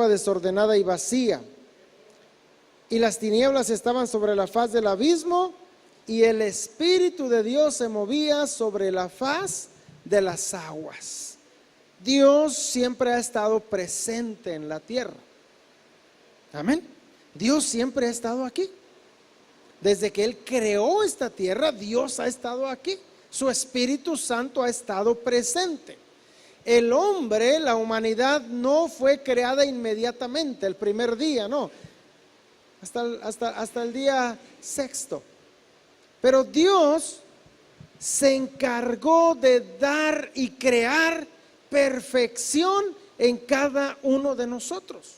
estaba desordenada y vacía, y las tinieblas estaban sobre la faz del abismo, y el Espíritu de Dios se movía sobre la faz de las aguas. Dios siempre ha estado presente en la tierra. Amén. Dios siempre ha estado aquí. Desde que Él creó esta tierra, Dios ha estado aquí. Su Espíritu Santo ha estado presente. El hombre, la humanidad, no fue creada inmediatamente, el primer día, no. Hasta el día sexto. Pero Dios se encargó de dar y crear perfección en cada uno de nosotros.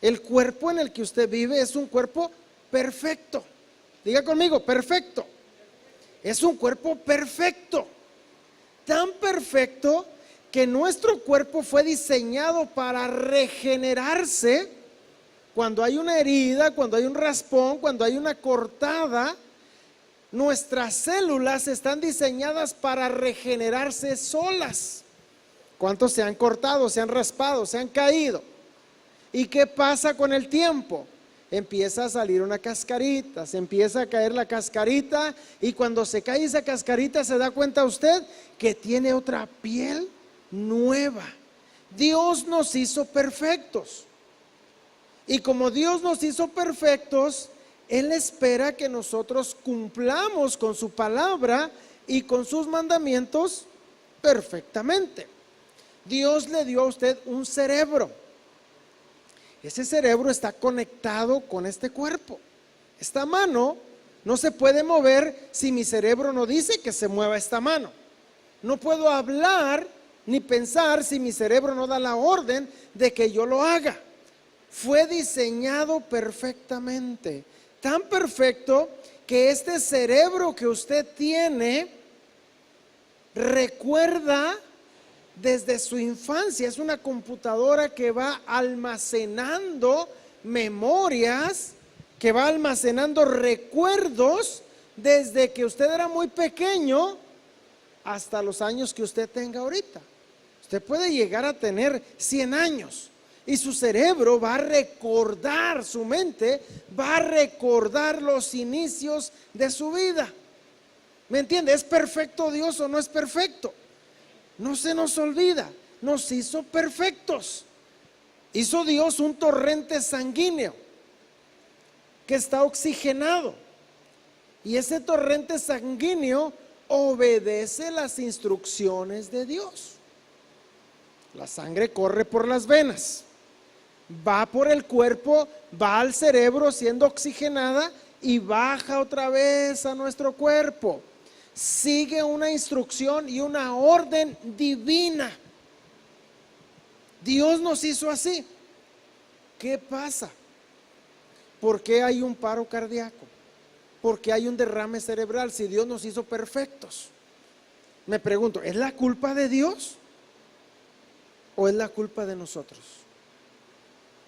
El cuerpo en el que usted vive es un cuerpo perfecto. Diga conmigo, perfecto. Es un cuerpo perfecto. Tan perfecto que nuestro cuerpo fue diseñado para regenerarse cuando hay una herida, cuando hay un raspón, cuando hay una cortada. Nuestras células están diseñadas para regenerarse solas. ¿Cuántos se han cortado, se han raspado, se han caído? ¿Y qué pasa con el tiempo? Empieza a salir una cascarita, se empieza a caer la cascarita, y cuando se cae esa cascarita se da cuenta usted que tiene otra piel nueva. Dios nos hizo perfectos, y como Dios nos hizo perfectos, Él espera que nosotros cumplamos con su palabra y con sus mandamientos perfectamente. Dios le dio a usted un cerebro. Ese cerebro está conectado con este cuerpo. Esta mano no se puede mover si mi cerebro no dice que se mueva esta mano. No puedo hablar ni pensar si mi cerebro no da la orden de que yo lo haga. Fue diseñado perfectamente. Tan perfecto que este cerebro que usted tiene recuerda desde su infancia. Es una computadora que va almacenando memorias, que va almacenando recuerdos desde que usted era muy pequeño hasta los años que usted tenga ahorita. Usted puede llegar a tener 100 años. Y su cerebro va a recordar, su mente va a recordar los inicios de su vida. ¿Me entiende? ¿Es perfecto Dios o no es perfecto? No se nos olvida, nos hizo perfectos. Hizo Dios un torrente sanguíneo que está oxigenado. Y ese torrente sanguíneo obedece las instrucciones de Dios. La sangre corre por las venas, va por el cuerpo, va al cerebro siendo oxigenada y baja otra vez a nuestro cuerpo. Sigue una instrucción y una orden divina. Dios nos hizo así. ¿Qué pasa? ¿Por qué hay un paro cardíaco? ¿Por qué hay un derrame cerebral si Dios nos hizo perfectos? Me pregunto, ¿es la culpa de Dios o es la culpa de nosotros?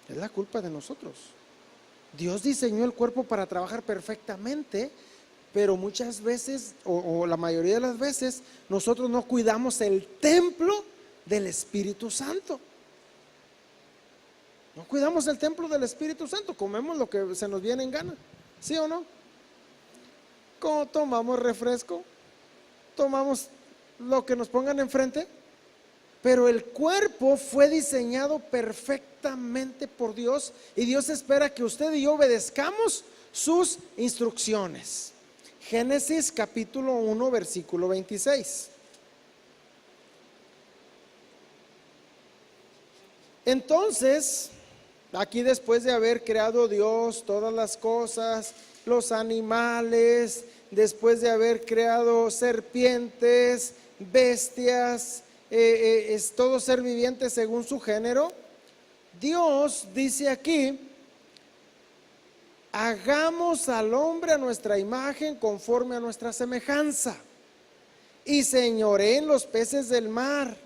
Es la culpa de nosotros. Dios diseñó el cuerpo para trabajar perfectamente, pero muchas veces, o la mayoría de las veces, nosotros no cuidamos el templo del Espíritu Santo. No cuidamos el templo del Espíritu Santo, comemos lo que se nos viene en gana, ¿sí o no? Como tomamos refresco, tomamos lo que nos pongan enfrente. Pero el cuerpo fue diseñado perfectamente por Dios, y Dios espera que usted y yo obedezcamos sus instrucciones. Génesis capítulo 1 versículo 26. Entonces, aquí después de haber creado Dios todas las cosas, los animales, después de haber creado serpientes, bestias, es todo ser viviente según su género, Dios dice aquí: hagamos al hombre a nuestra imagen, conforme a nuestra semejanza, y señoree en los peces del mar,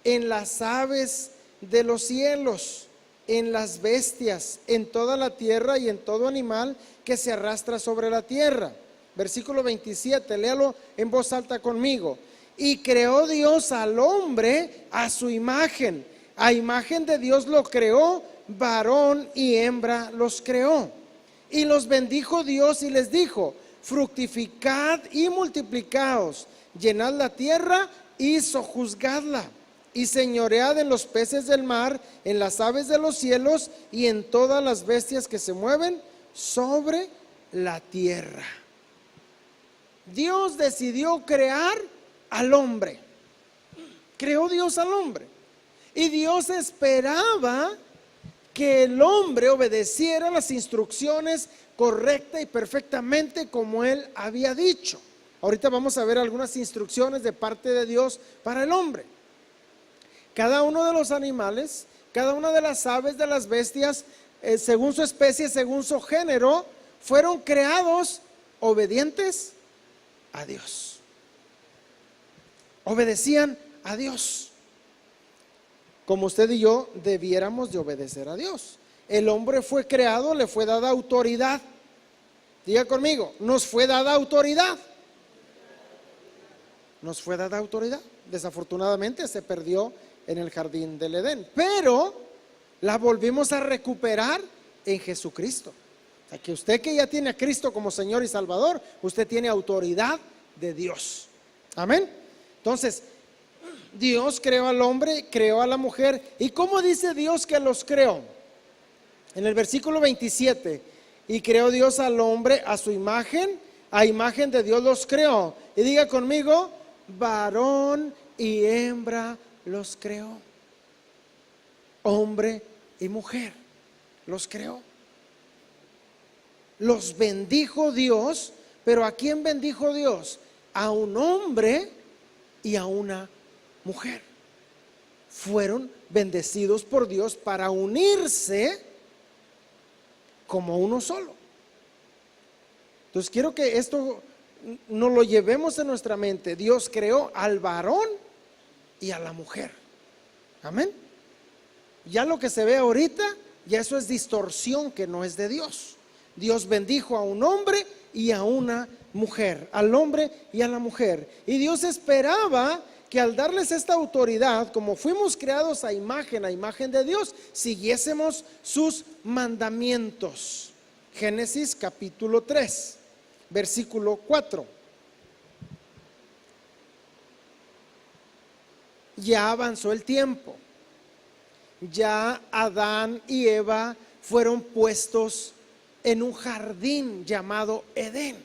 en las aves de los cielos, en las bestias, en toda la tierra y en todo animal que se arrastra sobre la tierra. Versículo 27, léalo en voz alta conmigo. Y creó Dios al hombre a su imagen, A imagen de Dios lo creó, varón y hembra los creó. Y los bendijo Dios y les dijo: fructificad y multiplicaos, llenad la tierra y sojuzgadla, y señoread en los peces del mar, en las aves de los cielos y en todas las bestias que se mueven sobre la tierra. Dios decidió crear al hombre. Creó Dios al hombre. Y Dios esperaba que el hombre obedeciera las instrucciones correcta y perfectamente como Él había dicho. Ahorita vamos a ver algunas instrucciones de parte de Dios para el hombre. Cada uno de los animales, cada una de las aves, de las bestias, según su especie, según su género, fueron creados obedientes a Dios. Obedecían a Dios, como usted y yo debiéramos de obedecer a Dios. El hombre fue creado, le fue dada autoridad. Diga conmigo, nos fue dada autoridad. Nos fue dada autoridad. Desafortunadamente se perdió en el jardín del Edén, pero la volvimos a recuperar en Jesucristo. O sea, que usted que ya tiene a Cristo como Señor y Salvador, usted tiene autoridad de Dios. Amén. Entonces, Dios creó al hombre, creó a la mujer. ¿Y cómo dice Dios que los creó? En el versículo 27, y creó Dios al hombre a su imagen, a imagen de Dios los creó. Y diga conmigo, varón y hembra los creó. Hombre y mujer los creó. Los bendijo Dios, pero ¿a quién bendijo Dios? A un hombre y a una mujer. Fueron bendecidos por Dios para unirse como uno solo. Entonces quiero que esto nos lo llevemos en nuestra mente. Dios creó al varón y a la mujer. Amén. Ya lo que se ve ahorita, ya eso es distorsión que no es de Dios. Dios bendijo a un hombre y a una mujer, al hombre y a la mujer. Y Dios esperaba que al darles esta autoridad, como fuimos creados a imagen de Dios, siguiésemos sus mandamientos. Génesis capítulo 3, versículo 4. Ya avanzó el tiempo. Ya Adán y Eva fueron puestos en un jardín llamado Edén,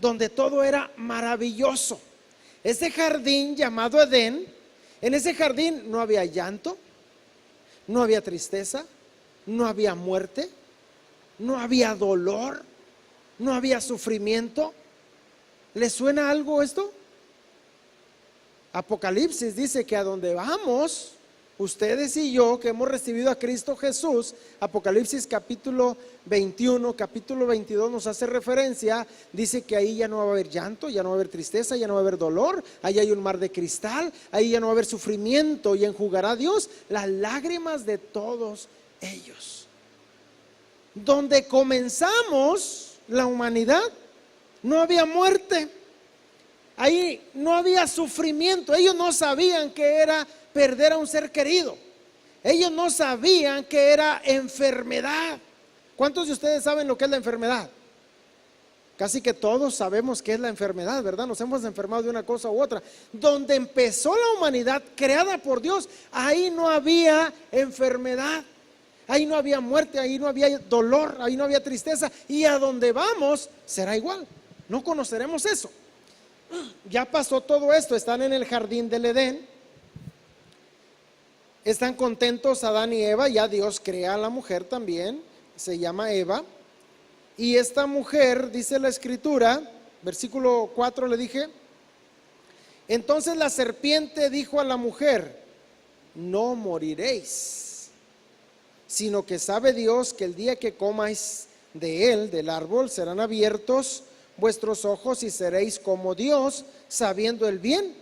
donde todo era maravilloso. Ese jardín llamado Edén, en ese jardín no había llanto, no había tristeza, no había muerte, no había dolor, no había sufrimiento. ¿Le suena algo esto? Apocalipsis dice que a donde vamos, ustedes y yo que hemos recibido a Cristo Jesús, Apocalipsis capítulo 21, capítulo 22 nos hace referencia, dice que ahí ya no va a haber llanto, ya no va a haber tristeza, ya no va a haber dolor, ahí hay un mar de cristal, ahí ya no va a haber sufrimiento y enjugará Dios las lágrimas de todos ellos. Donde comenzamos la humanidad, no había muerte, ahí no había sufrimiento, ellos no sabían que era perder a un ser querido. Ellos no sabían que era enfermedad. ¿Cuántos de ustedes saben lo que es la enfermedad? Casi que todos sabemos qué es la enfermedad, ¿verdad? Nos hemos enfermado de una cosa u otra. Donde empezó la humanidad creada por Dios, ahí no había enfermedad, ahí no había muerte, ahí no había dolor, ahí no había tristeza. Y a donde vamos será igual. No conoceremos eso. Ya pasó todo esto, están en el jardín del Edén. Están contentos Adán y Eva, ya Dios crea a la mujer también, se llama Eva. Y esta mujer, dice la escritura, versículo 4 le dije, entonces la serpiente dijo a la mujer, no moriréis, sino que sabe Dios que el día que comáis de él, del árbol, serán abiertos vuestros ojos y seréis como Dios, sabiendo el bien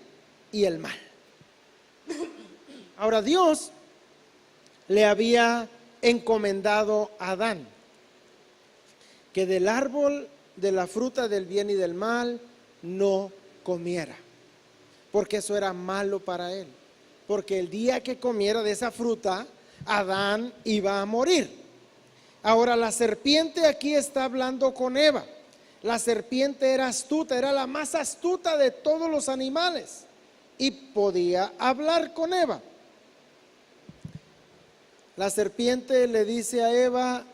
y el mal. Ahora Dios le había encomendado a Adán que del árbol de la fruta del bien y del mal no comiera, porque eso era malo para él. porque el día que comiera de esa fruta, Adán iba a morir. Ahora la serpiente aquí está hablando con Eva. La serpiente era astuta, era la más astuta de todos los animales y podía hablar con Eva. La serpiente le dice a Eva: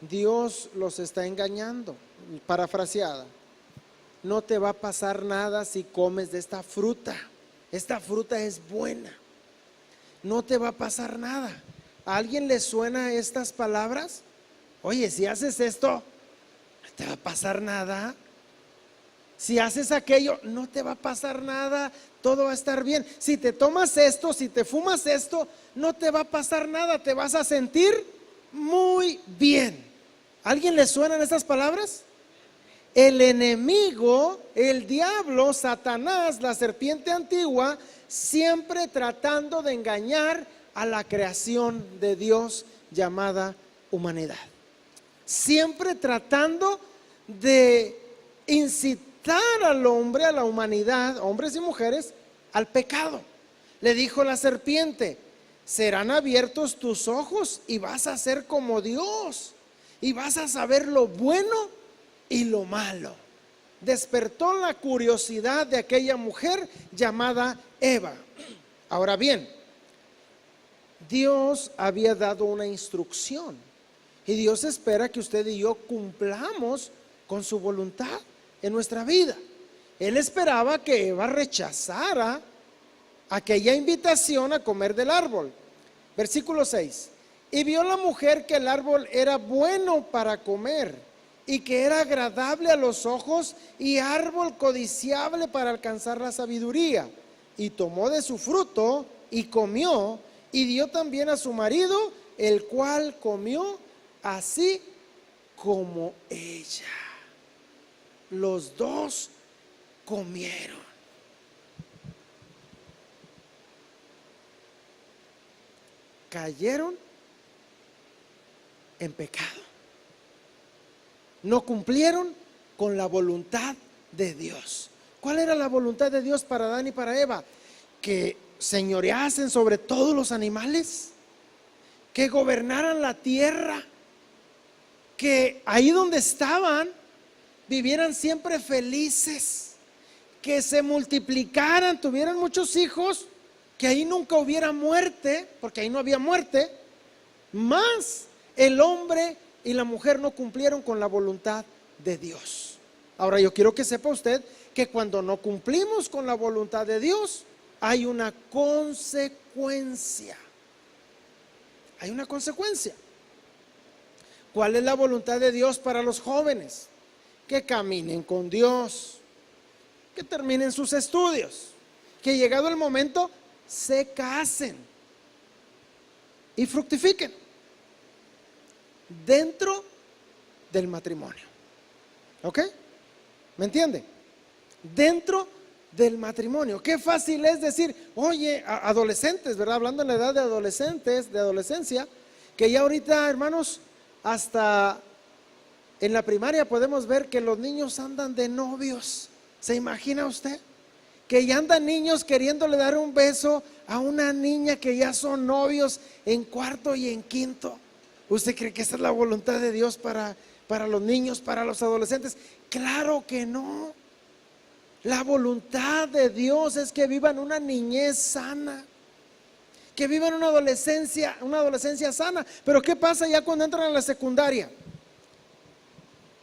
Dios los está engañando. Parafraseada: no te va a pasar nada si comes de esta fruta. Esta fruta es buena. No te va a pasar nada. ¿A alguien le suena estas palabras? Oye, si haces esto, no te va a pasar nada. Si haces aquello, no te va a pasar nada. Todo va a estar bien. Si te tomas esto, si te fumas esto, no te va a pasar nada. Te vas a sentir muy bien. ¿A alguien le suenan estas palabras? El enemigo, el diablo, Satanás, la serpiente antigua, siempre tratando de engañar a la creación de Dios llamada humanidad. Siempre tratando de incitar al hombre, a la humanidad, hombres y mujeres, al pecado. Le dijo la serpiente: serán abiertos tus ojos y vas a ser como Dios, y vas a saber lo bueno y lo malo. Despertó la curiosidad de aquella mujer llamada Eva. Ahora bien, Dios había dado una instrucción y Dios espera que usted y yo cumplamos con su voluntad en nuestra vida. Él esperaba que Eva rechazara aquella invitación a comer del árbol. Versículo 6: y vio la mujer que el árbol era bueno para comer y que era agradable a los ojos y árbol codiciable para alcanzar la sabiduría, y tomó de su fruto y comió, y dio también a su marido, el cual comió así como ella. Los dos comieron. Cayeron en pecado. No cumplieron con la voluntad de Dios. ¿Cuál era la voluntad de Dios para Adán y para Eva? Que señoreasen sobre todos los animales, que gobernaran la tierra, que ahí donde estaban vivieran siempre felices, que se multiplicaran, tuvieran muchos hijos, que ahí nunca hubiera muerte, porque ahí no había muerte. Más el hombre y la mujer no cumplieron con la voluntad de Dios. Ahora yo quiero que sepa usted que cuando no cumplimos con la voluntad de Dios, hay una consecuencia. Hay una consecuencia. ¿Cuál es la voluntad de Dios para los jóvenes? Que caminen con Dios, que terminen sus estudios, que llegado el momento se casen y fructifiquen dentro del matrimonio. ¿Ok? ¿Me entiende? Dentro del matrimonio. Qué fácil es decir: oye, adolescentes, ¿verdad? Hablando en la edad de adolescentes, de adolescencia, que ya ahorita, hermanos, hasta en la primaria podemos ver que los niños andan de novios. ¿Se imagina usted? Que ya andan niños queriéndole dar un beso a una niña que ya son novios en cuarto y en quinto. ¿Usted cree que esa es la voluntad de Dios para los niños, para los adolescentes? Claro que no. La voluntad de Dios es que vivan una niñez sana, que vivan una adolescencia sana. Pero ¿qué pasa ya cuando entran a la secundaria?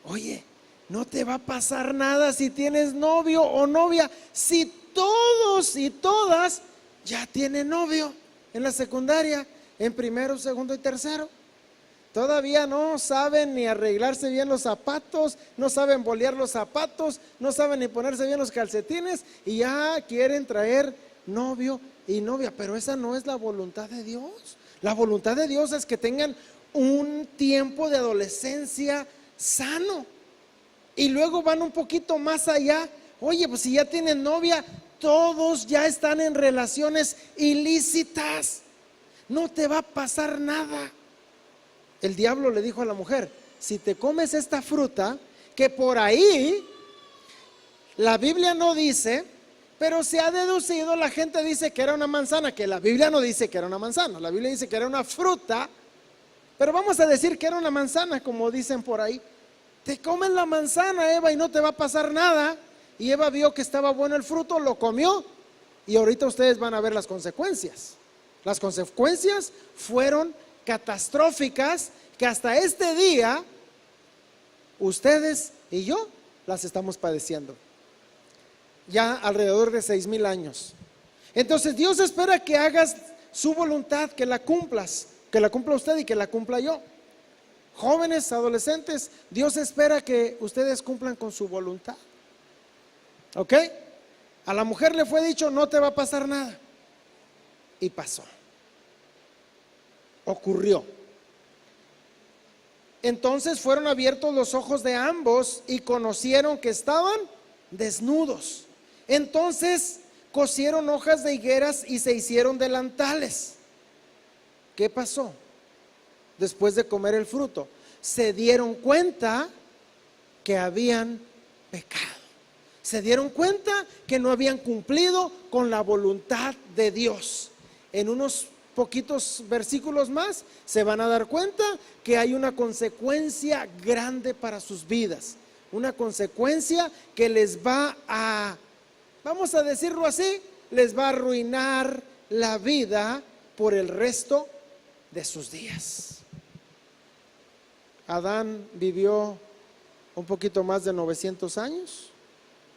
Oye, no te va a pasar nada si tienes novio o novia, si todos y todas ya tienen novio en la secundaria, en primero, segundo y tercero. Todavía no saben ni arreglarse bien los zapatos, no saben bolear los zapatos, no saben ni ponerse bien los calcetines y ya quieren traer novio y novia. Pero esa no es la voluntad de Dios. La voluntad de Dios es que tengan un tiempo de adolescencia sano y luego van un poquito más allá. Oye, pues si ya tienen novia, todos ya están en relaciones ilícitas, no te va a pasar nada. El diablo le dijo a la mujer: si te comes esta fruta, que por ahí la Biblia no dice, Pero se ha deducido, la gente dice que era una manzana, que la Biblia no dice que era una manzana, la Biblia dice que era una fruta, pero vamos a decir que era una manzana, como dicen por ahí. Te comes la manzana, Eva, y no te va a pasar nada. Y Eva vio que estaba bueno el fruto, lo comió, y ahorita ustedes van a ver las consecuencias. Las consecuencias fueron catastróficas, que hasta este día ustedes y yo las estamos padeciendo. Ya alrededor de 6,000 años. Entonces Dios espera que hagas su voluntad, que la cumplas, que la cumpla usted y que la cumpla yo. Jóvenes, adolescentes, Dios espera que ustedes cumplan con su voluntad. ¿Ok? A la mujer le fue dicho, no te va a pasar nada. Y pasó. Ocurrió. Entonces fueron abiertos los ojos de ambos y conocieron que estaban desnudos. Entonces cosieron hojas de higueras y se hicieron delantales. ¿Qué pasó? Después de comer el fruto, se dieron cuenta que habían pecado. Se dieron cuenta que no habían cumplido con la voluntad de Dios. En unos poquitos versículos más se van a dar cuenta que hay una consecuencia grande para sus vidas. Una consecuencia que les va a, vamos a decirlo así, les va a arruinar la vida por el resto de sus días. Adán vivió un poquito más de 900 años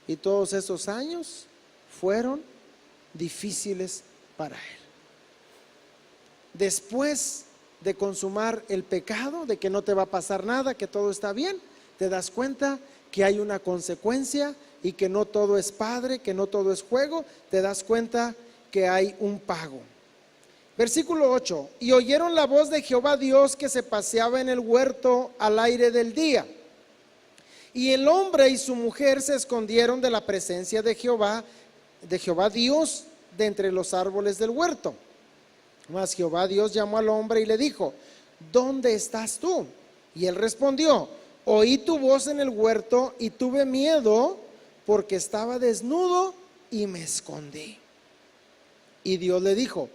y todos esos años fueron difíciles para él. Después de consumar el pecado, de que no te va a pasar nada, que todo está bien, te das cuenta que hay una consecuencia y que no todo es padre, que no todo es juego, te das cuenta que hay un pago. Versículo 8, y oyeron la voz de Jehová Dios que se paseaba en el huerto al aire del día. Y el hombre y su mujer se escondieron de la presencia de Jehová Dios, de entre los árboles del huerto. Mas Jehová Dios llamó al hombre y le dijo, ¿dónde estás tú? Y él respondió, oí tu voz en el huerto y tuve miedo porque estaba desnudo y me escondí. Y Dios le dijo,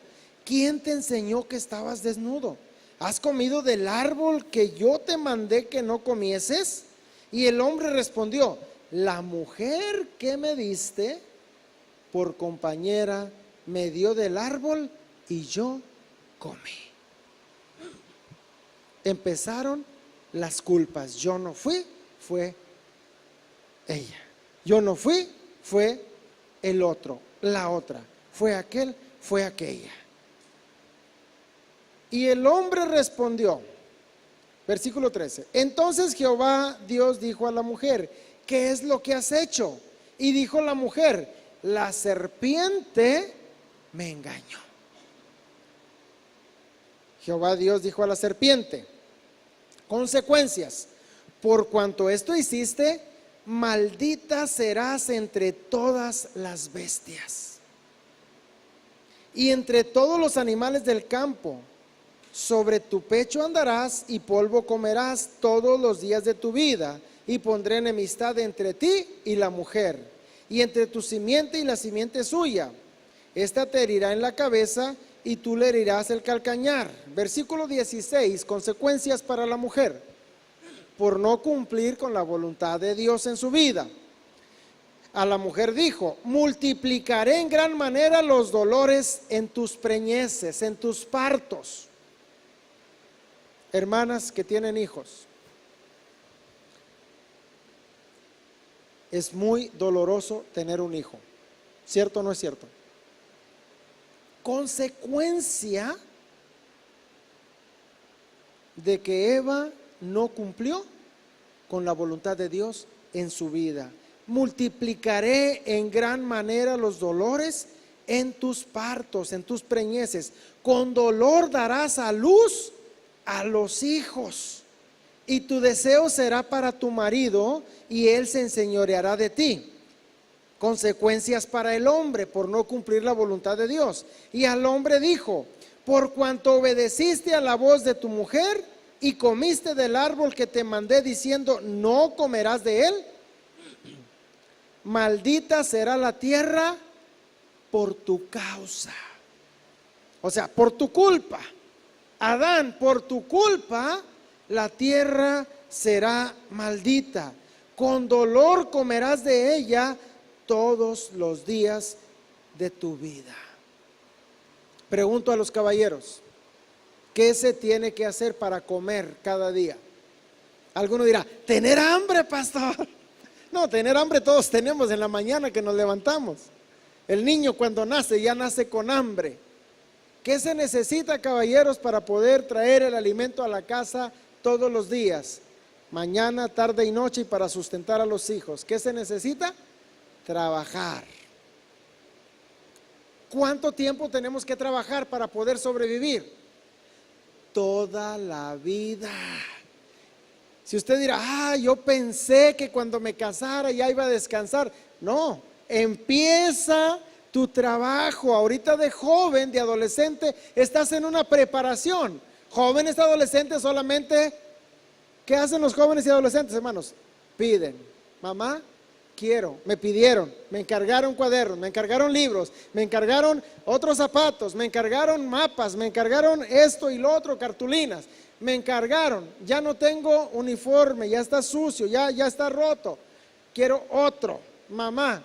¿quién te enseñó que estabas desnudo? ¿Has comido del árbol que yo te mandé que no comieses? Y el hombre respondió, la mujer que me diste por compañera me dio del árbol y yo comí. Empezaron las culpas. Yo no fui, fue ella. Yo no fui, fue el otro, la otra. Fue aquel, fue aquella. Y el hombre respondió, versículo 13, entonces Jehová Dios dijo a la mujer, ¿qué es lo que has hecho? Y dijo la mujer, la serpiente me engañó. Jehová Dios dijo a la serpiente, consecuencias, por cuanto esto hiciste, maldita serás entre todas las bestias y entre todos los animales del campo. Sobre tu pecho andarás y polvo comerás todos los días de tu vida, y pondré enemistad entre ti y la mujer, y entre tu simiente y la simiente suya. Esta te herirá en la cabeza y tú le herirás el calcañar. Versículo 16, consecuencias para la mujer por no cumplir con la voluntad de Dios en su vida. A la mujer dijo, multiplicaré en gran manera los dolores en tus preñeces, en tus partos. Hermanas que tienen hijos, es muy doloroso tener un hijo, ¿cierto o no es cierto? Consecuencia de que Eva no cumplió con la voluntad de Dios en su vida. Multiplicaré en gran manera los dolores en tus partos, en tus preñeces. Con dolor darás a luz a los hijos, y tu deseo será para tu marido, y él se enseñoreará de ti. Consecuencias para el hombre por no cumplir la voluntad de Dios. Y al hombre dijo, por cuanto obedeciste a la voz de tu mujer y comiste del árbol que te mandé diciendo, no comerás de él, maldita será la tierra por tu causa. O sea, por tu culpa. Adán, por tu culpa, la tierra será maldita. Con dolor comerás de ella todos los días de tu vida. Pregunto a los caballeros, ¿qué se tiene que hacer para comer cada día? Alguno dirá, tener hambre, pastor. No, tener hambre todos tenemos en la mañana que nos levantamos. El niño cuando nace ya nace con hambre. ¿Qué se necesita, caballeros, para poder traer el alimento a la casa todos los días? Mañana, tarde y noche, y para sustentar a los hijos. ¿Qué se necesita? Trabajar. ¿Cuánto tiempo tenemos que trabajar para poder sobrevivir? Toda la vida. Si usted dirá, yo pensé que cuando me casara ya iba a descansar. No, empieza tu trabajo. Ahorita de joven, de adolescente, estás en una preparación. Jóvenes, adolescentes solamente, ¿qué hacen los jóvenes y adolescentes, hermanos? Piden, mamá, quiero, me pidieron, me encargaron cuadernos, me encargaron libros, me encargaron otros zapatos, me encargaron mapas, me encargaron esto y lo otro, cartulinas, me encargaron, ya no tengo uniforme, ya está sucio, ya está roto, quiero otro. Mamá,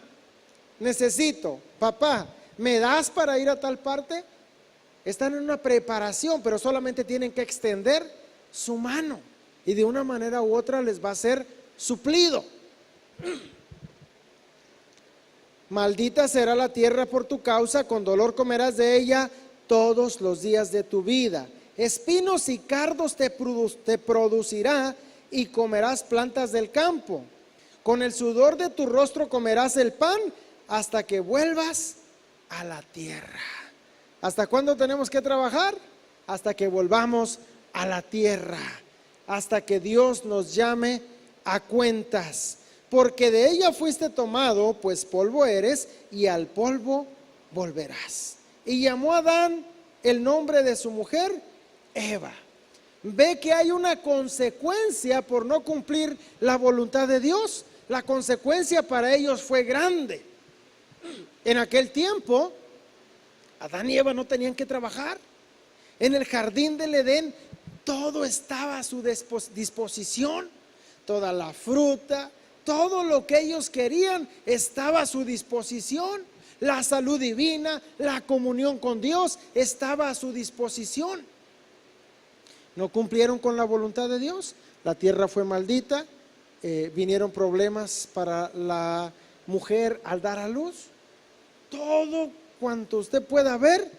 necesito, papá, ¿me das para ir a tal parte? Están en una preparación, pero solamente tienen que extender su mano y de una manera u otra les va a ser suplido. Maldita será la tierra por tu causa, con dolor comerás de ella todos los días de tu vida. Espinos y cardos te producirá y comerás plantas del campo. Con el sudor de tu rostro comerás el pan hasta que vuelvas a la tierra. ¿Hasta cuándo tenemos que trabajar? Hasta que volvamos a la tierra, hasta que Dios nos llame a cuentas. Porque de ella fuiste tomado, pues polvo eres, y al polvo volverás. Y llamó a Adán el nombre de su mujer, Eva. Ve que hay una consecuencia por no cumplir la voluntad de Dios. La consecuencia para ellos fue grande. En aquel tiempo, Adán y Eva no tenían que trabajar. En el jardín del Edén, todo estaba a su disposición. Toda la fruta, todo lo que ellos querían estaba a su disposición. La salud divina, la comunión con Dios estaba a su disposición. No cumplieron con la voluntad de Dios. La tierra fue maldita. Vinieron problemas para la mujer al dar a luz. Todo cuanto usted pueda ver,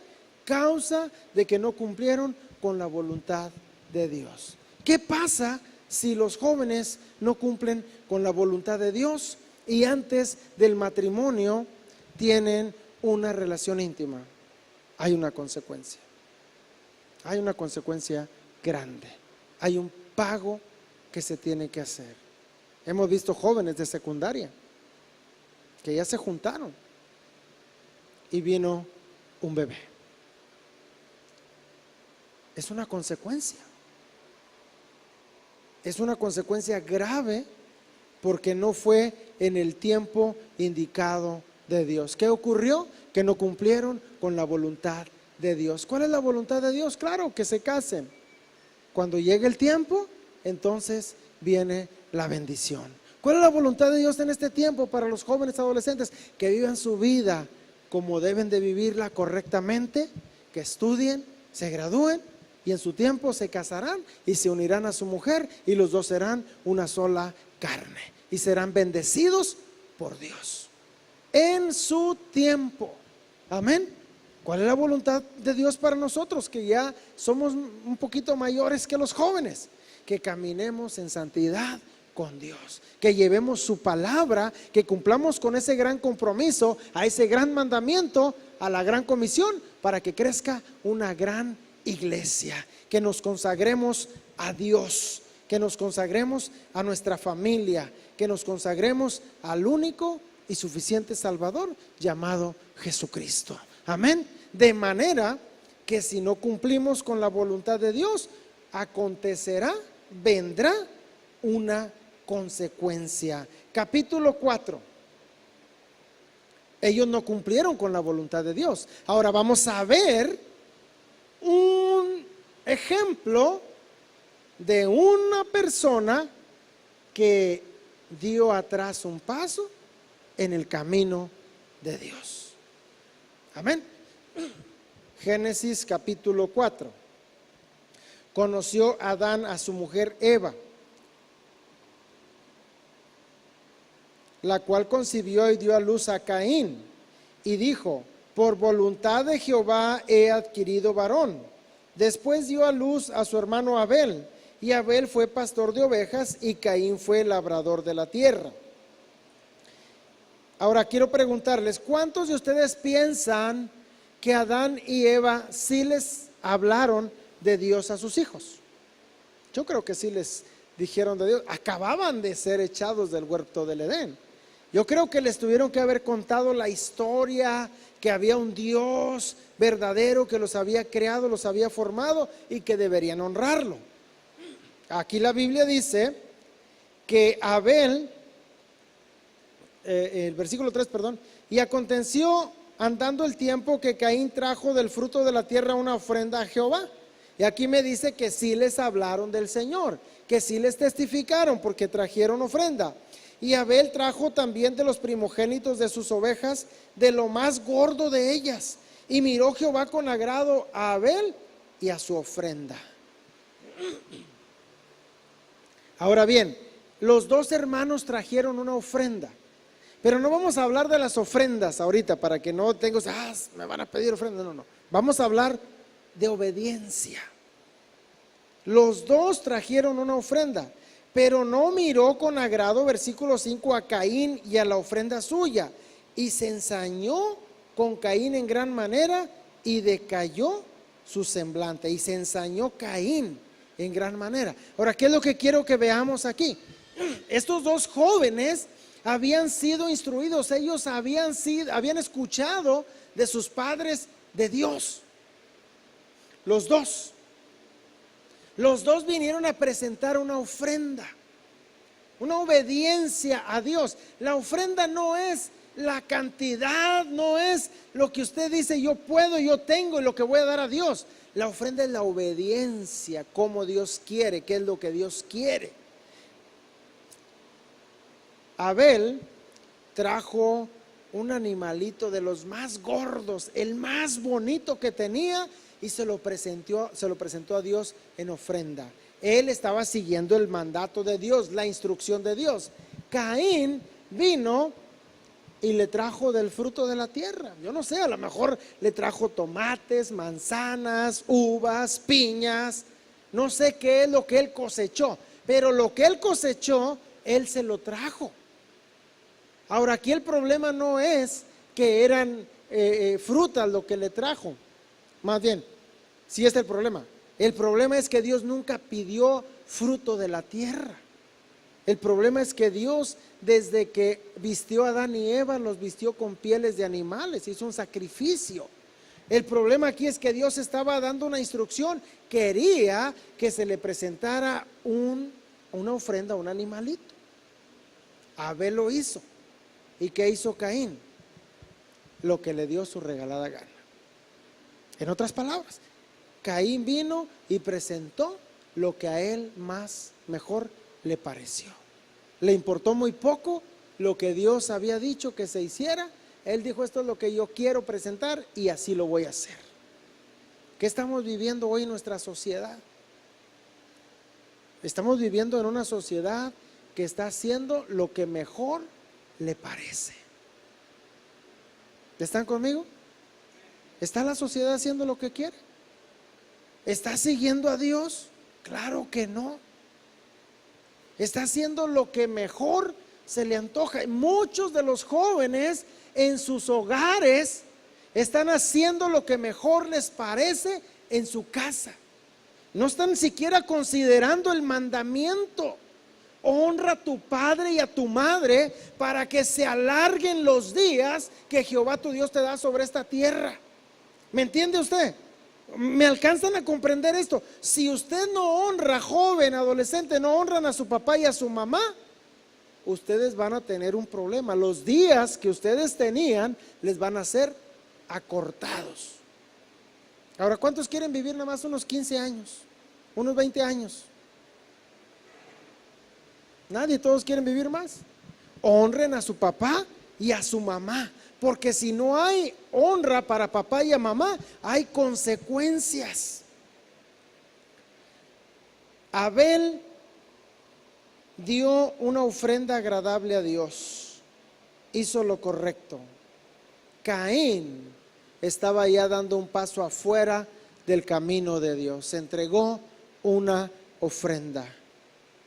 causa de que no cumplieron con la voluntad de Dios. ¿Qué pasa si los jóvenes no cumplen con la voluntad de Dios y antes del matrimonio tienen una relación íntima? Hay una consecuencia. Hay una consecuencia grande. Hay un pago que se tiene que hacer. Hemos visto jóvenes de secundaria que ya se juntaron y vino un bebé. Es una consecuencia. Es una consecuencia grave porque no fue en el tiempo indicado de Dios. ¿Qué ocurrió? Que no cumplieron con la voluntad de Dios. ¿Cuál es la voluntad de Dios? Claro, que se casen. Cuando llegue el tiempo, entonces viene la bendición. ¿Cuál es la voluntad de Dios en este tiempo para los jóvenes adolescentes? Que vivan su vida como deben de vivirla correctamente, que estudien, se gradúen y en su tiempo se casarán y se unirán a su mujer y los dos serán una sola carne y serán bendecidos por Dios en su tiempo. Amén. ¿Cuál es la voluntad de Dios para nosotros que ya somos un poquito mayores que los jóvenes? Que caminemos en santidad con Dios, que llevemos su palabra, que cumplamos con ese gran compromiso, a ese gran mandamiento, a la gran comisión, para que crezca una gran iglesia, que nos consagremos a Dios, que nos consagremos a nuestra familia, que nos consagremos al único y suficiente Salvador llamado Jesucristo. Amén. De manera que si no cumplimos con la voluntad de Dios, acontecerá, vendrá una consecuencia. Capítulo 4. Ellos no cumplieron con la voluntad de Dios. Ahora vamos a ver un ejemplo de una persona que dio atrás un paso en el camino de Dios. Amén. Génesis capítulo 4. Conoció Adán a su mujer Eva, la cual concibió y dio a luz a Caín, y dijo: por voluntad de Jehová he adquirido varón. Después dio a luz a su hermano Abel, y Abel fue pastor de ovejas, y Caín fue labrador de la tierra. Ahora quiero preguntarles, ¿cuántos de ustedes piensan que Adán y Eva sí les hablaron de Dios a sus hijos? Yo creo que sí les dijeron de Dios. Acababan de ser echados del huerto del Edén. Yo creo que les tuvieron que haber contado la historia, que había un Dios verdadero que los había creado, los había formado y que deberían honrarlo. Aquí la Biblia dice que Abel, el versículo 3, perdón, y aconteció andando el tiempo que Caín trajo del fruto de la tierra una ofrenda a Jehová. Y aquí me dice que sí les hablaron del Señor, que sí les testificaron porque trajeron ofrenda. Y Abel trajo también de los primogénitos de sus ovejas, de lo más gordo de ellas. Y miró Jehová con agrado a Abel y a su ofrenda. Ahora bien, los dos hermanos trajeron una ofrenda. Pero no vamos a hablar de las ofrendas ahorita para que no tengas, me van a pedir ofrenda. No. Vamos a hablar de obediencia. Los dos trajeron una ofrenda, pero no miró con agrado, versículo 5, a Caín y a la ofrenda suya, y se ensañó con Caín en gran manera y decayó su semblante. Y se ensañó Caín en gran manera. Ahora, ¿qué es lo que quiero que veamos aquí? Estos dos jóvenes habían sido instruidos, ellos habían escuchado de sus padres de Dios. Los dos vinieron a presentar una ofrenda, una obediencia a Dios. La ofrenda no es la cantidad, no es lo que usted dice, yo puedo, yo tengo y lo que voy a dar a Dios. La ofrenda es la obediencia, como Dios quiere, qué es lo que Dios quiere. Abel trajo un animalito de los más gordos, el más bonito que tenía, y se lo presentó a Dios en ofrenda. Él estaba siguiendo el mandato de Dios, la instrucción de Dios. Caín vino y le trajo del fruto de la tierra. Yo no sé, a lo mejor le trajo tomates, manzanas, uvas, piñas. No sé qué es lo que él cosechó, pero lo que él cosechó, él se lo trajo. Ahora, aquí el problema no es que eran frutas lo que le trajo. Más bien, sí es el problema. El problema es que Dios nunca pidió fruto de la tierra. El problema es que Dios, desde que vistió a Adán y Eva, los vistió con pieles de animales, hizo un sacrificio. El problema aquí es que Dios estaba dando una instrucción, quería que se le presentara una ofrenda a un animalito. Abel lo hizo. ¿Y qué hizo Caín? Lo que le dio su regalada gana. En otras palabras, Caín vino y presentó lo que a él mejor le pareció. Le importó muy poco lo que Dios había dicho que se hiciera. Él dijo, esto es lo que yo quiero presentar y así lo voy a hacer. ¿Qué estamos viviendo hoy en nuestra sociedad? Estamos viviendo en una sociedad que está haciendo lo que mejor le parece. ¿Están conmigo? ¿Está la sociedad haciendo lo que quiere? ¿Está siguiendo a Dios? Claro que no. Está haciendo lo que mejor se le antoja. Muchos de los jóvenes en sus hogares están haciendo lo que mejor les parece en su casa. No están siquiera considerando el mandamiento. Honra a tu padre y a tu madre para que se alarguen los días que Jehová tu Dios te da sobre esta tierra. ¿Me entiende usted? ¿Me alcanzan a comprender esto? Si usted no honra, joven, adolescente, no honran a su papá y a su mamá, ustedes van a tener un problema. Los días que ustedes tenían les van a ser acortados. Ahora, ¿cuántos quieren vivir nada más unos 15 años? Unos 20 años. Nadie, todos quieren vivir más. Honren a su papá y a su mamá, porque si no hay honra para papá y a mamá, hay consecuencias. Abel dio una ofrenda agradable a Dios, hizo lo correcto. Caín estaba ya dando un paso afuera del camino de Dios, se entregó una ofrenda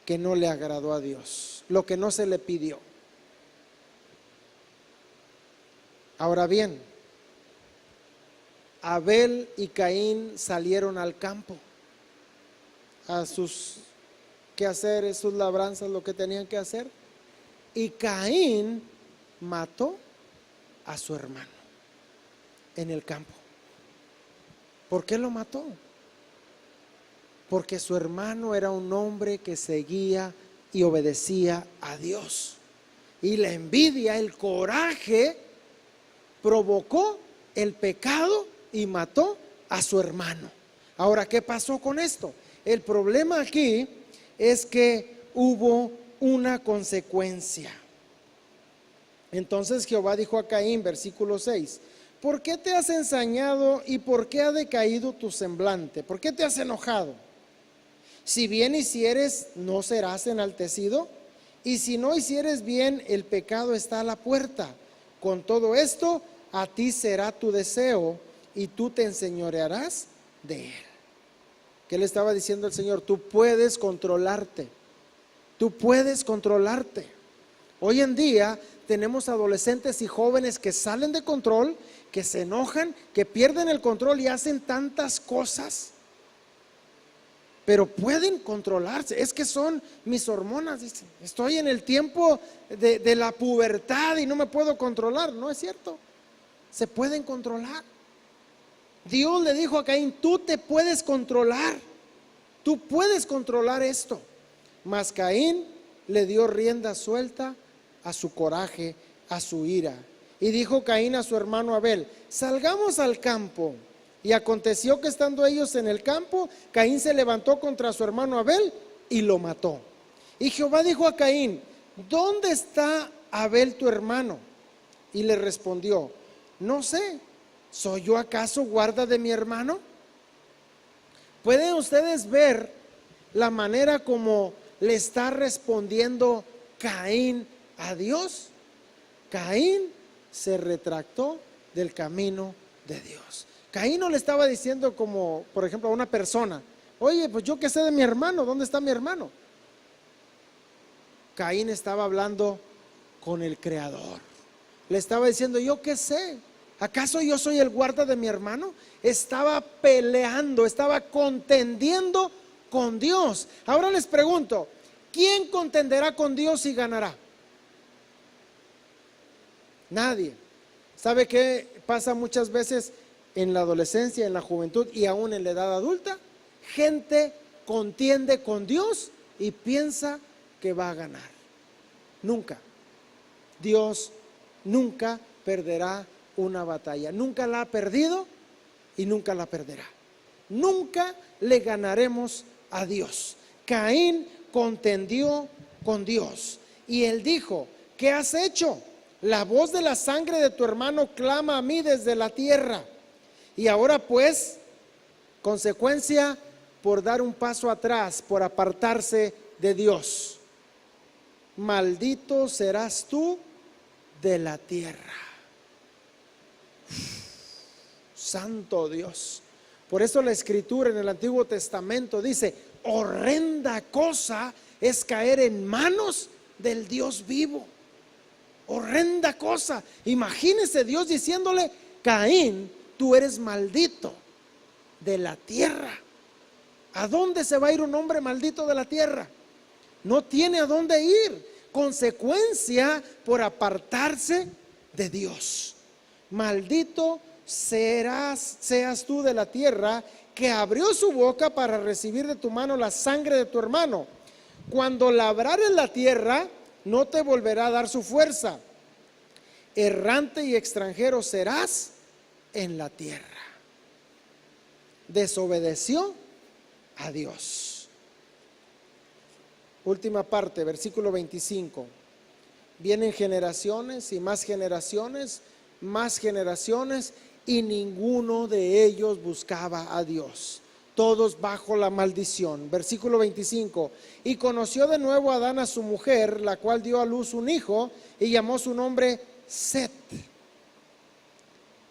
que no le agradó a Dios, lo que no se le pidió. Ahora bien, Abel y Caín salieron al campo a sus quehaceres, sus labranzas, lo que tenían que hacer, y Caín mató a su hermano en el campo. ¿Por qué lo mató? Porque su hermano era un hombre que seguía y obedecía a Dios, y la envidia, el coraje provocó el pecado y mató a su hermano. Ahora, ¿qué pasó con esto? El problema aquí es que hubo una consecuencia. Entonces Jehová dijo a Caín, versículo 6: ¿por qué te has ensañado y por qué ha decaído tu semblante? ¿Por qué te has enojado? Si bien hicieres, ¿no serás enaltecido? Y si no hicieres bien, el pecado está a la puerta. Con todo esto, a ti será tu deseo y tú te enseñorearás de él. ¿Qué le estaba diciendo el Señor? Tú puedes controlarte. Tú puedes controlarte. Hoy en día tenemos adolescentes y jóvenes que salen de control, que se enojan, que pierden el control y hacen tantas cosas. Pero pueden controlarse. Es que son mis hormonas, dicen. Estoy en el tiempo de la pubertad y no me puedo controlar. No es cierto. Se pueden controlar. Dios le dijo a Caín: tú te puedes controlar. Tú puedes controlar esto. Mas Caín le dio rienda suelta a su coraje, a su ira. Y dijo Caín a su hermano Abel: salgamos al campo. Y aconteció que estando ellos en el campo, Caín se levantó contra su hermano Abel y lo mató. Y Jehová dijo a Caín: ¿dónde está Abel tu hermano? Y le respondió: no sé, ¿soy yo acaso guarda de mi hermano? ¿Pueden ustedes ver la manera como le está respondiendo Caín a Dios? Caín se retractó del camino de Dios. Caín no le estaba diciendo, como por ejemplo a una persona: oye, pues yo qué sé de mi hermano, ¿dónde está mi hermano? Caín estaba hablando con el Creador. Le estaba diciendo: yo qué sé, ¿acaso yo soy el guarda de mi hermano? Estaba peleando, estaba contendiendo con Dios. Ahora les pregunto: ¿quién contenderá con Dios y ganará? Nadie. ¿Sabe qué pasa muchas veces en la adolescencia, en la juventud y aún en la edad adulta? Gente contiende con Dios y piensa que va a ganar. Nunca. Dios nunca perderá una batalla. Nunca la ha perdido y nunca la perderá. Nunca le ganaremos a Dios. Caín contendió con Dios y él dijo: ¿qué has hecho? La voz de la sangre de tu hermano clama a mí desde la tierra. Y ahora pues, consecuencia por dar un paso atrás, por apartarse de Dios: maldito serás tú de la tierra. Santo Dios. Por eso la Escritura en el Antiguo Testamento dice: horrenda cosa es caer en manos del Dios vivo. Horrenda cosa. Imagínese Dios diciéndole: Caín, tú eres maldito de la tierra. ¿A dónde se va a ir un hombre maldito de la tierra? No tiene a dónde ir. Consecuencia por apartarse de Dios. Maldito seas tú de la tierra, que abrió su boca para recibir de tu mano la sangre de tu hermano. Cuando labrares la tierra, no te volverá a dar su fuerza. Errante y extranjero serás en la tierra. Desobedeció a Dios. Última parte, versículo 25. Vienen generaciones y más generaciones, y ninguno de ellos buscaba a Dios. Todos bajo la maldición. Versículo 25. Y conoció de nuevo Adán a su mujer, la cual dio a luz un hijo y llamó su nombre Set.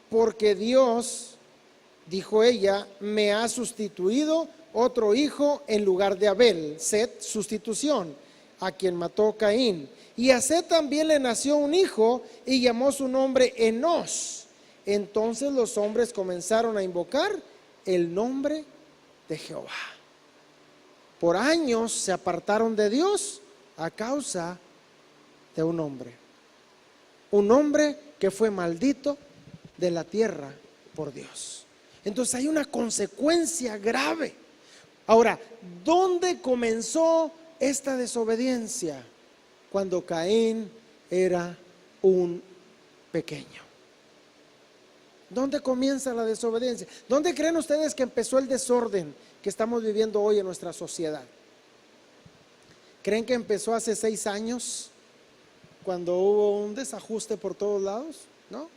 Porque Dios, dijo ella, me ha sustituido otro hijo en lugar de Abel. Set, sustitución, a quien mató Caín. Y a Set también le nació un hijo y llamó su nombre Enos. Entonces los hombres comenzaron a invocar el nombre de Jehová. Por años se apartaron de Dios a causa de un hombre que fue maldito de la tierra por Dios. Entonces hay una consecuencia grave. Ahora, ¿dónde comenzó esta desobediencia? Cuando Caín era un pequeño. ¿Dónde comienza la desobediencia? ¿Dónde creen ustedes que empezó el desorden que estamos viviendo hoy en nuestra sociedad? ¿Creen que empezó hace 6 años, cuando hubo un desajuste por todos lados? No,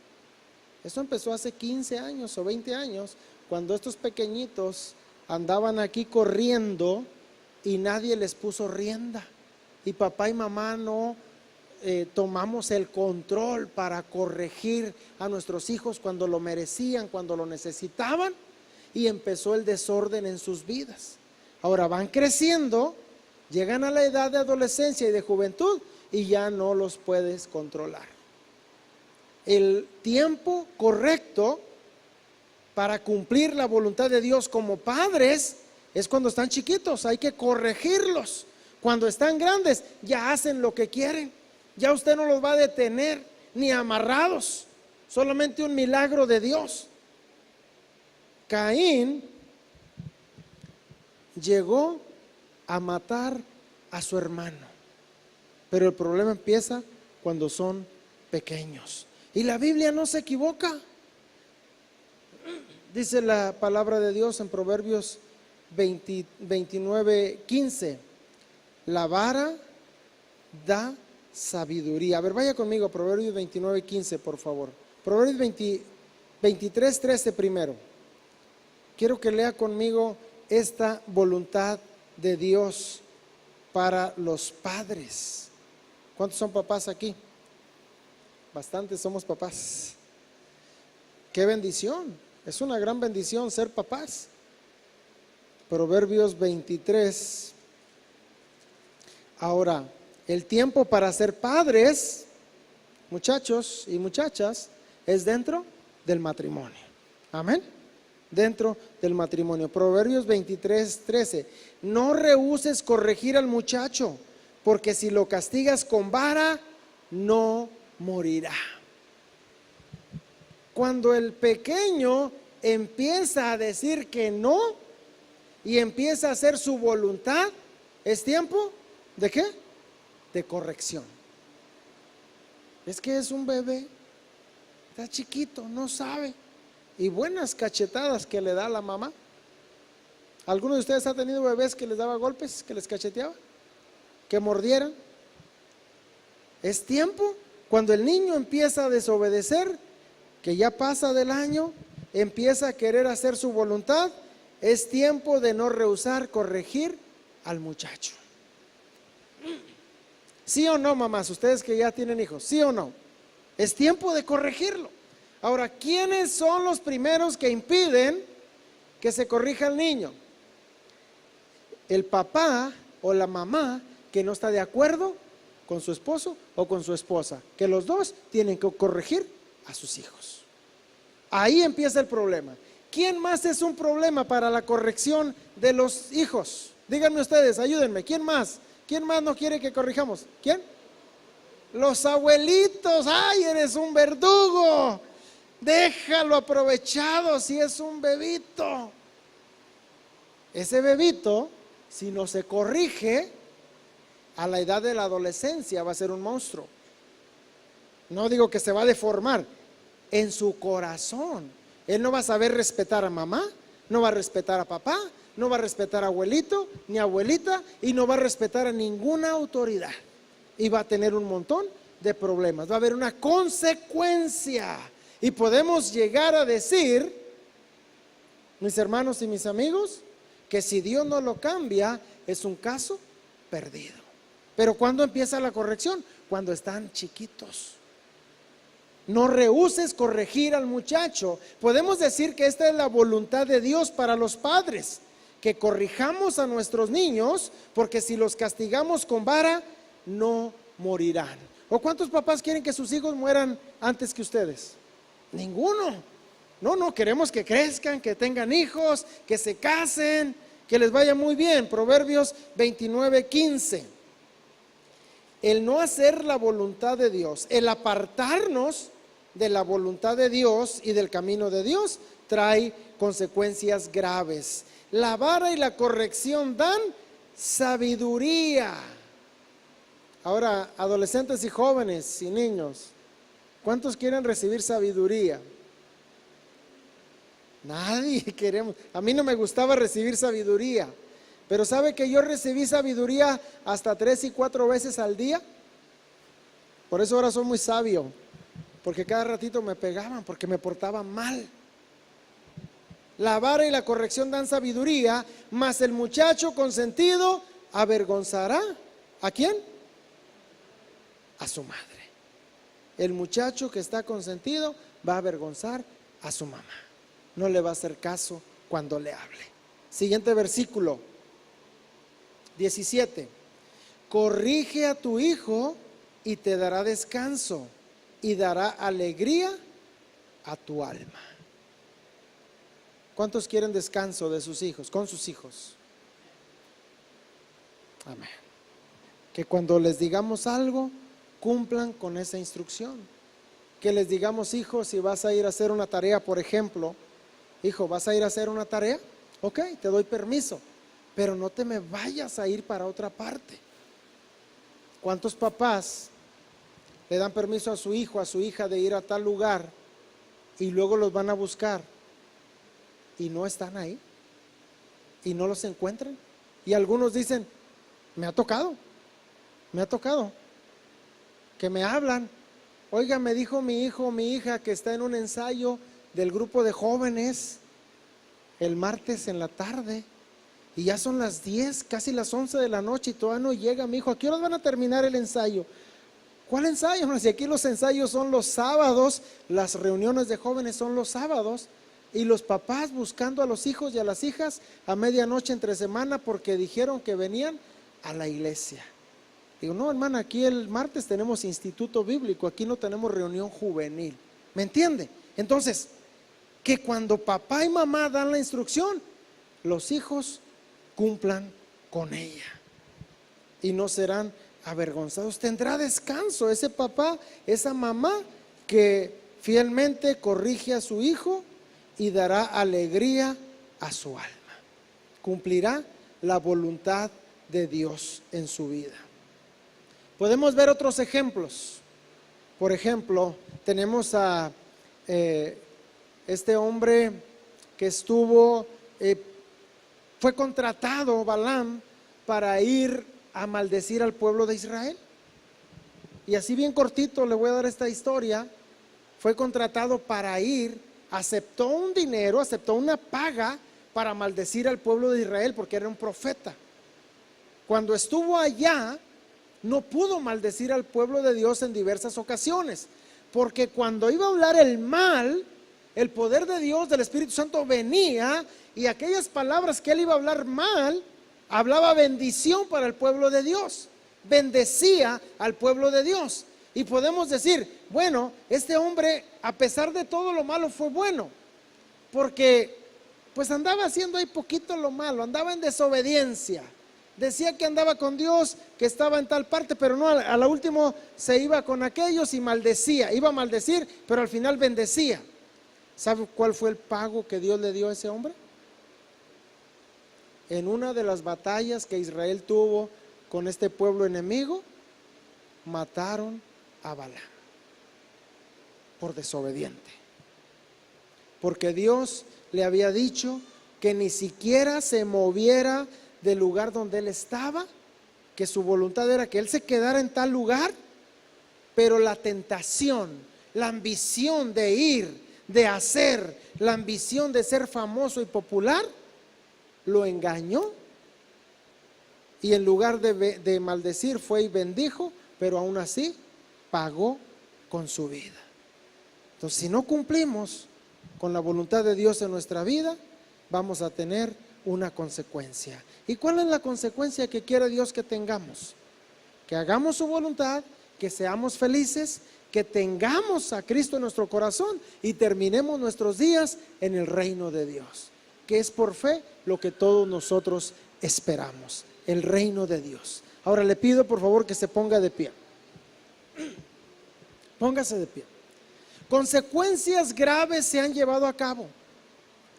eso empezó hace 15 años o 20 años, cuando estos pequeñitos andaban aquí corriendo y nadie les puso rienda, y papá y mamá no tomamos el control para corregir a nuestros hijos cuando lo merecían, cuando lo necesitaban, y empezó el desorden en sus vidas. Ahora van creciendo, llegan a la edad de adolescencia y de juventud y ya no los puedes controlar. El tiempo correcto para cumplir la voluntad de Dios como padres es cuando están chiquitos, hay que corregirlos. Cuando están grandes ya hacen lo que quieren, ya usted no los va a detener ni amarrados, solamente un milagro de Dios. Caín llegó a matar a su hermano, pero el problema empieza cuando son pequeños. Y la Biblia no se equivoca. Dice la palabra de Dios en Proverbios 29:15, la vara da sabiduría. A ver, vaya conmigo a Proverbios 29:15, por favor. Proverbios 23:13 primero. Quiero que lea conmigo esta voluntad de Dios para los padres. ¿Cuántos son papás aquí? Bastantes somos papás. Qué bendición, es una gran bendición ser papás. Proverbios 23. Ahora, el tiempo para ser padres, muchachos y muchachas, es dentro del matrimonio. Amén. Dentro del matrimonio. Proverbios 23:13. No rehúses corregir al muchacho, porque si lo castigas con vara, no morirá. Cuando el pequeño empieza a decir que no y empieza a hacer su voluntad, es tiempo ¿de qué? De corrección. Es que es un bebé, está chiquito, no sabe. Y buenas cachetadas que le da la mamá. ¿Alguno de ustedes ha tenido bebés que les daba golpes, que les cacheteaba, que mordieran? Es tiempo, cuando el niño empieza a desobedecer, que ya pasa del año, empieza a querer hacer su voluntad, es tiempo de no rehusar corregir al muchacho. ¿Sí o no, mamás? Ustedes que ya tienen hijos, ¿sí o no? Es tiempo de corregirlo. Ahora, ¿quiénes son los primeros que impiden que se corrija al niño? El papá o la mamá que no está de acuerdo con su esposo o con su esposa, que los dos tienen que corregir a sus hijos. Ahí empieza el problema. ¿Quién más es un problema para la corrección de los hijos? Díganme ustedes, ayúdenme. ¿Quién más? ¿Quién más no quiere que corrijamos? ¿Quién? Los abuelitos. ¡Ay, eres un verdugo! Déjalo aprovechado si es un bebito. Ese bebito, si no se corrige, A la edad de la adolescencia va a ser un monstruo. No digo que se va a deformar. En su corazón, él no va a saber respetar a mamá, no va a respetar a papá, no va a respetar a abuelito ni abuelita, y no va a respetar a ninguna autoridad. Y va a tener un montón de problemas. Va a haber una consecuencia. Y podemos llegar a decir, mis hermanos y mis amigos, que si Dios no lo cambia, es un caso perdido. Pero ¿cuándo empieza la corrección? Cuando están chiquitos. No rehúses corregir al muchacho. Podemos decir que esta es la voluntad de Dios para los padres, que corrijamos a nuestros niños, porque si los castigamos con vara, no morirán. ¿O cuántos papás quieren que sus hijos mueran antes que ustedes? Ninguno. No, queremos que crezcan, que tengan hijos, que se casen, que les vaya muy bien. Proverbios 29:15. El no hacer la voluntad de Dios, el apartarnos de la voluntad de Dios y del camino de Dios, trae consecuencias graves. La vara y la corrección dan sabiduría. Ahora, adolescentes y jóvenes y niños, ¿cuántos quieren recibir sabiduría? Nadie queremos. A mí no me gustaba recibir sabiduría, pero ¿sabe que yo recibí sabiduría hasta 3 y 4 veces al día? Por eso ahora soy muy sabio, porque cada ratito me pegaban porque me portaba mal. La vara y la corrección dan sabiduría, mas el muchacho consentido avergonzará. ¿A quién? A su madre. El muchacho que está consentido va a avergonzar a su mamá. No le va a hacer caso cuando le hable. Siguiente versículo 17. Corrige a tu hijo y te dará descanso y dará alegría a tu alma. ¿Cuántos quieren descanso de sus hijos, con sus hijos? Amén. Que cuando les digamos algo, cumplan con esa instrucción. Que les digamos, hijo, si vas a ir a hacer una tarea, por ejemplo, hijo, ¿vas a ir a hacer una tarea? Ok, te doy permiso, pero no te me vayas a ir para otra parte. ¿Cuántos papás le dan permiso a su hijo, a su hija de ir a tal lugar y luego los van a buscar y no están ahí y no los encuentran? Y algunos dicen, me ha tocado que me hablan, oiga, me dijo mi hijo o mi hija que está en un ensayo del grupo de jóvenes el martes en la tarde y ya son las 10, casi las 11 de la noche y todavía no llega mi hijo. ¿A qué horas van a terminar el ensayo? ¿Cuál ensayo? No, si aquí los ensayos son los sábados, las reuniones de jóvenes son los sábados, y los papás buscando a los hijos y a las hijas a medianoche entre semana porque dijeron que venían a la iglesia. Digo, no, hermana, aquí el martes tenemos instituto bíblico, aquí no tenemos reunión juvenil. ¿Me entiende? Entonces, que cuando papá y mamá dan la instrucción, los hijos cumplan con ella y no serán avergonzados. Tendrá descanso ese papá, esa mamá que fielmente corrige a su hijo y dará alegría a su alma. Cumplirá la voluntad de Dios en su vida. Podemos ver otros ejemplos. Por ejemplo, tenemos a este hombre que fue contratado, Balaam, para ir a maldecir al pueblo de Israel. Y así bien cortito le voy a dar esta historia. Fue contratado para ir, aceptó un dinero, aceptó una paga para maldecir al pueblo de Israel porque era un profeta. Cuando estuvo allá, no pudo maldecir al pueblo de Dios en diversas ocasiones, porque cuando iba a hablar el mal, el poder de Dios, del Espíritu Santo venía, y aquellas palabras que él iba a hablar mal, hablaba bendición para el pueblo de Dios, bendecía al pueblo de Dios. Y podemos decir, bueno, este hombre a pesar de todo lo malo fue bueno, porque pues andaba haciendo ahí poquito lo malo, andaba en desobediencia. Decía que andaba con Dios, que estaba en tal parte, pero no, a la última se iba con aquellos y maldecía. Iba a maldecir, pero al final bendecía. ¿Sabe cuál fue el pago que Dios le dio a ese hombre? En una de las batallas que Israel tuvo con este pueblo enemigo, mataron a Balaam por desobediente. Porque Dios le había dicho que ni siquiera se moviera del lugar donde él estaba, que su voluntad era que él se quedara en tal lugar, pero la tentación, la ambición de ir, de hacer, la ambición de ser famoso y popular, lo engañó, y en lugar de maldecir fue y bendijo, pero aún así pagó con su vida. Entonces, si no cumplimos con la voluntad de Dios en nuestra vida, vamos a tener una consecuencia. ¿Y cuál es la consecuencia que quiere Dios que tengamos? Que hagamos su voluntad, que seamos felices, que tengamos a Cristo en nuestro corazón y terminemos nuestros días en el reino de Dios, que es por fe lo que todos nosotros esperamos, el reino de Dios. Ahora le pido por favor que se ponga de pie. Póngase de pie. Consecuencias graves se han llevado a cabo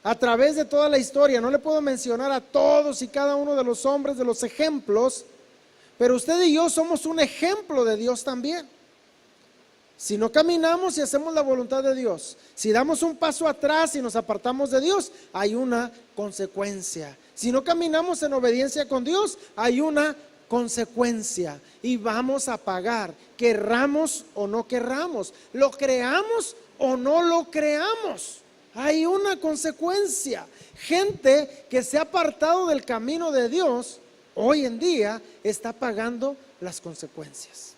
a través de toda la historia. No le puedo mencionar a todos y cada uno de los hombres, de los ejemplos, pero usted y yo somos un ejemplo de Dios también. Si no caminamos y hacemos la voluntad de Dios, si damos un paso atrás y nos apartamos de Dios, hay una consecuencia. Si no caminamos en obediencia con Dios, hay una consecuencia y vamos a pagar, querramos o no querramos, lo creamos o no lo creamos. Hay una consecuencia. Gente que se ha apartado del camino de Dios, hoy en día está pagando las consecuencias.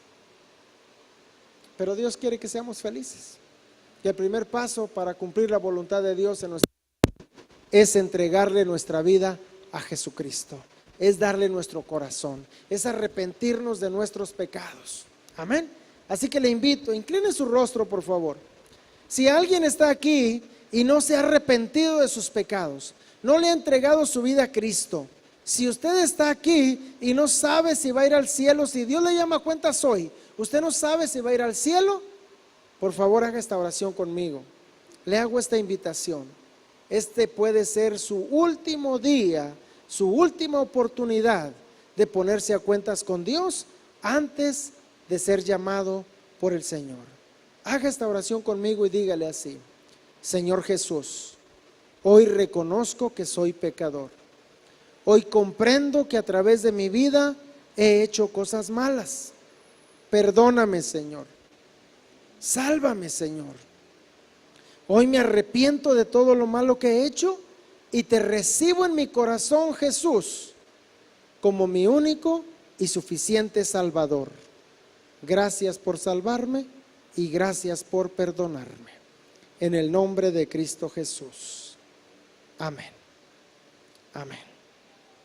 Pero Dios quiere que seamos felices. Y el primer paso para cumplir la voluntad de Dios en nuestra vida es entregarle nuestra vida a Jesucristo. Es darle nuestro corazón, es arrepentirnos de nuestros pecados. Amén. Así que le invito, incline su rostro por favor. Si alguien está aquí y no se ha arrepentido de sus pecados, no le ha entregado su vida a Cristo, si usted está aquí y no sabe si va a ir al cielo, si Dios le llama a cuentas hoy, usted no sabe si va a ir al cielo, por favor haga esta oración conmigo. Le hago esta invitación. Este puede ser su último día, su última oportunidad de ponerse a cuentas con Dios antes de ser llamado por el Señor. Haga esta oración conmigo y dígale así: Señor Jesús, hoy reconozco que soy pecador. Hoy comprendo que a través de mi vida he hecho cosas malas. Perdóname, Señor. Sálvame, Señor. Hoy me arrepiento de todo lo malo que he hecho y te recibo en mi corazón, Jesús, como mi único y suficiente Salvador. Gracias por salvarme y gracias por perdonarme. En el nombre de Cristo Jesús. Amén. Amén.